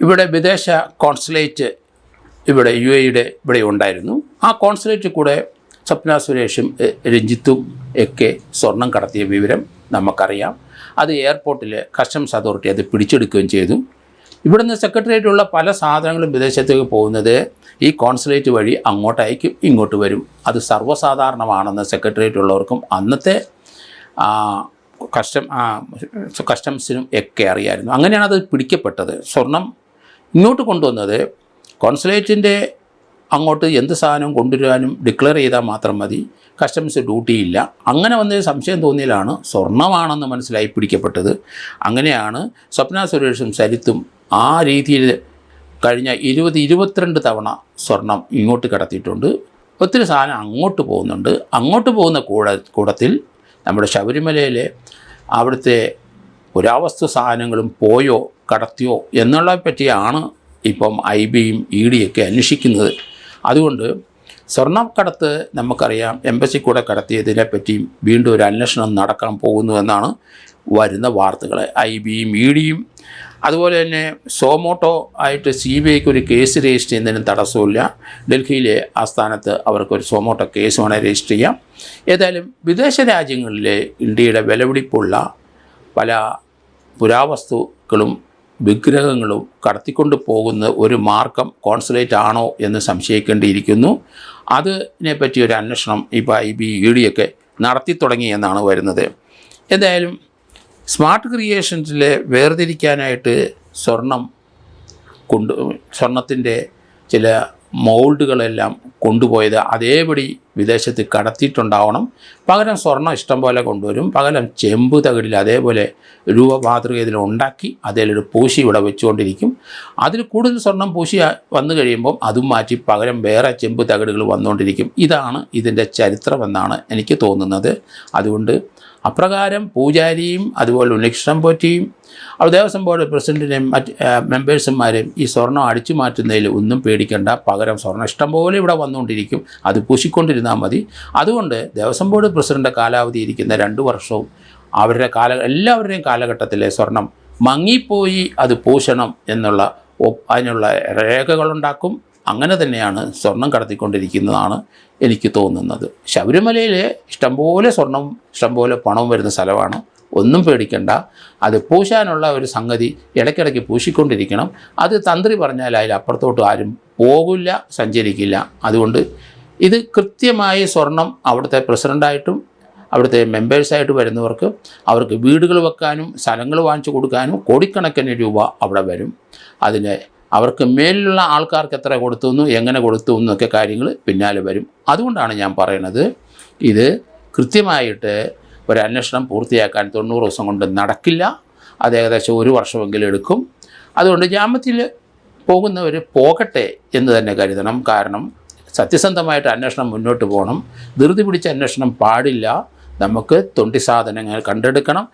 ഇവിടെ വിദേശ കോൺസുലേറ്റ് ഇവിടെ UAE ഇവിടെ ഉണ്ടായിരുന്നു. ആ കോൺസുലേറ്റിൽ കൂടെ സ്വപ്ന സുരേഷും രഞ്ജിത്തും ഒക്കെ സ്വർണം കടത്തിയ വിവരം നമുക്കറിയാം. അത് എയർപോർട്ടിൽ കസ്റ്റംസ് അതോറിറ്റി അത് പിടിച്ചെടുക്കുകയും ചെയ്തു. ഇവിടുന്ന് സെക്രട്ടേറിയറ്റുള്ള പല സാധനങ്ങളും വിദേശത്തേക്ക് പോകുന്നത് ഈ കോൺസുലേറ്റ് വഴി അങ്ങോട്ടയക്കും, ഇങ്ങോട്ട് വരും. അത് സർവ്വസാധാരണമാണെന്ന് സെക്രട്ടേറിയറ്റ് ഉള്ളവർക്കും അന്നത്തെ കസ്റ്റംസിനും ഒക്കെ അറിയാമായിരുന്നു. അങ്ങനെയാണ് അത് പിടിക്കപ്പെട്ടത്. സ്വർണം ഇങ്ങോട്ട് കൊണ്ടുവന്നത് കോൺസുലേറ്റിൻ്റെ അങ്ങോട്ട് എന്ത് സാധനവും കൊണ്ടുവരാനും ഡിക്ലെയർ ചെയ്താൽ മാത്രം മതി, കസ്റ്റംസ് ഡ്യൂട്ടിയില്ല. അങ്ങനെ വന്ന സംശയം തോന്നിയാലാണ് സ്വർണ്ണമാണെന്ന് മനസ്സിലായി പിടിക്കപ്പെട്ടത്. അങ്ങനെയാണ് സ്വപ്ന സുരേഷും സരിത്തും ആ രീതിയിൽ കഴിഞ്ഞ 22 തവണ സ്വർണം ഇങ്ങോട്ട് കടത്തിയിട്ടുണ്ട്. ഒത്തിരി സാധനം അങ്ങോട്ട് പോകുന്നുണ്ട്. അങ്ങോട്ട് പോകുന്ന കൂടത്തിൽ നമ്മുടെ ശബരിമലയിലെ അവിടുത്തെ പുരാവസ്തു സാധനങ്ങളും പോയോ കടത്തിയോ എന്നുള്ളതിനെ പറ്റിയാണ് ഇപ്പം IBയും EDയൊക്കെ അന്വേഷിക്കുന്നത്. അതുകൊണ്ട് സ്വർണ്ണക്കടത്ത് നമുക്കറിയാം, എംബസി കൂടെ കടത്തിയതിനെ പറ്റിയും വീണ്ടും ഒരു അന്വേഷണം നടക്കാൻ പോകുന്നുവെന്നാണ് വരുന്ന വാർത്തകൾ. IBയും EDയും അതുപോലെ തന്നെ സോമോട്ടോ ആയിട്ട് CBIക്ക് ഒരു കേസ് രജിസ്റ്റർ ചെയ്യുന്നതിനും തടസ്സമില്ല. ഡൽഹിയിലെ ആസ്ഥാനത്ത് അവർക്കൊരു സോമോട്ടോ കേസ് വേണേൽ രജിസ്റ്റർ ചെയ്യാം. ഏതായാലും വിദേശ രാജ്യങ്ങളിലെ ഇന്ത്യയുടെ വിലപിടിപ്പുള്ള പല പുരാവസ്തുക്കളും വിഗ്രഹങ്ങളും കടത്തിക്കൊണ്ട് പോകുന്ന ഒരു മാർഗം കോൺസുലേറ്റ് ആണോ എന്ന് സംശയിക്കേണ്ടിയിരിക്കുന്നു. അതിനെപ്പറ്റി ഒരു അന്വേഷണം ഇപ്പോൾ IB EDയൊക്കെ നടത്തി തുടങ്ങി എന്നാണ് വരുന്നത്. എന്തായാലും സ്മാർട്ട് ക്രിയേഷൻസിലെ വേർതിരിക്കാനായിട്ട് സ്വർണത്തിൻ്റെ ചില മൗൾഡുകളെല്ലാം കൊണ്ടുപോയത് അതേപടി വിദേശത്ത് കടത്തിയിട്ടുണ്ടാവണം. പകരം സ്വർണ്ണം ഇഷ്ടം പോലെ കൊണ്ടുവരും. പകരം ചെമ്പ് തകിടിൽ അതേപോലെ രൂപമാതൃക ഇതിൽ ഉണ്ടാക്കി അതിലൊരു പൂശി ഇവിടെ വെച്ചുകൊണ്ടിരിക്കും. അതിൽ കൂടുതൽ സ്വർണം പൂശി വന്നു കഴിയുമ്പം അതും മാറ്റി പകരം വേറെ ചെമ്പ് തകിടുകൾ വന്നുകൊണ്ടിരിക്കും. ഇതാണ് ഇതിൻ്റെ ചരിത്രമെന്നാണ് എനിക്ക് തോന്നുന്നത്. അതുകൊണ്ട് അപ്രകാരം പൂജാരിയും അതുപോലെ ഉണ്ണികൃഷ്ണൻ പോറ്റിയും ദേവസ്വം ബോർഡ് പ്രസിഡൻറ്റിനെയും മറ്റ് മെമ്പേഴ്സുമാരെയും ഈ സ്വർണം അടിച്ചു മാറ്റുന്നതിൽ ഒന്നും പേടിക്കേണ്ട. പകരം സ്വർണ്ണം ഇഷ്ടം പോലെ ഇവിടെ വന്നുകൊണ്ടിരിക്കും. അത് പൂശിക്കൊണ്ടിരുന്നാൽ മതി. അതുകൊണ്ട് ദേവസ്വം ബോർഡ് പ്രസിഡൻ്റ് കാലാവധി ഇരിക്കുന്ന 2 വർഷവും അവരുടെ എല്ലാവരുടെയും കാലഘട്ടത്തിലെ സ്വർണം മങ്ങിപ്പോയി അത് പൂശണം അതിനുള്ള രേഖകളുണ്ടാക്കും. അങ്ങനെ തന്നെയാണ് സ്വർണം കടത്തിക്കൊണ്ടിരിക്കുന്നതാണ് എനിക്ക് തോന്നുന്നത്. ശബരിമലയിൽ ഇഷ്ടംപോലെ സ്വർണവും ഇഷ്ടംപോലെ പണവും വരുന്ന സ്ഥലമാണ്. ഒന്നും പേടിക്കണ്ട. അത് പൂശാനുള്ള ഒരു സംഗതി ഇടയ്ക്കിടയ്ക്ക് പൂശിക്കൊണ്ടിരിക്കണം. അത് തന്ത്രി പറഞ്ഞാൽ അതിലപ്പുറത്തോട്ട് ആരും പോകില്ല, സഞ്ചരിക്കില്ല. അതുകൊണ്ട് ഇത് കൃത്യമായി സ്വർണം അവിടുത്തെ പ്രസിഡൻ്റായിട്ടും അവിടുത്തെ മെമ്പേഴ്സായിട്ട് വരുന്നവർക്ക് അവർക്ക് വീടുകൾ വെക്കാനും സ്ഥലങ്ങൾ വാങ്ങിച്ചു കൊടുക്കാനും കോടിക്കണക്കിന് രൂപ അവിടെ വരും. അതിന് അവർക്ക് മേലിലുള്ള ആൾക്കാർക്ക് എത്ര കൊടുത്തുവെന്നും എങ്ങനെ കൊടുത്തു എന്നൊക്കെ കാര്യങ്ങൾ പിന്നാലെ വരും. അതുകൊണ്ടാണ് ഞാൻ പറയണത്, ഇത് കൃത്യമായിട്ട് ഒരു അന്വേഷണം പൂർത്തിയാക്കാൻ 90 ദിവസം കൊണ്ട് നടക്കില്ല. അത് ഏകദേശം 1 വർഷമെങ്കിലും എടുക്കും. അതുകൊണ്ട് ജാമ്യത്തിൽ പോകുന്നവർ പോകട്ടെ എന്ന് തന്നെ കരുതണം. കാരണം സത്യസന്ധമായിട്ട് അന്വേഷണം മുന്നോട്ട് പോകണം. ധൃതി പിടിച്ച അന്വേഷണം പാടില്ല. നമുക്ക് തൊണ്ടി സാധനങ്ങൾ കണ്ടെടുക്കണം.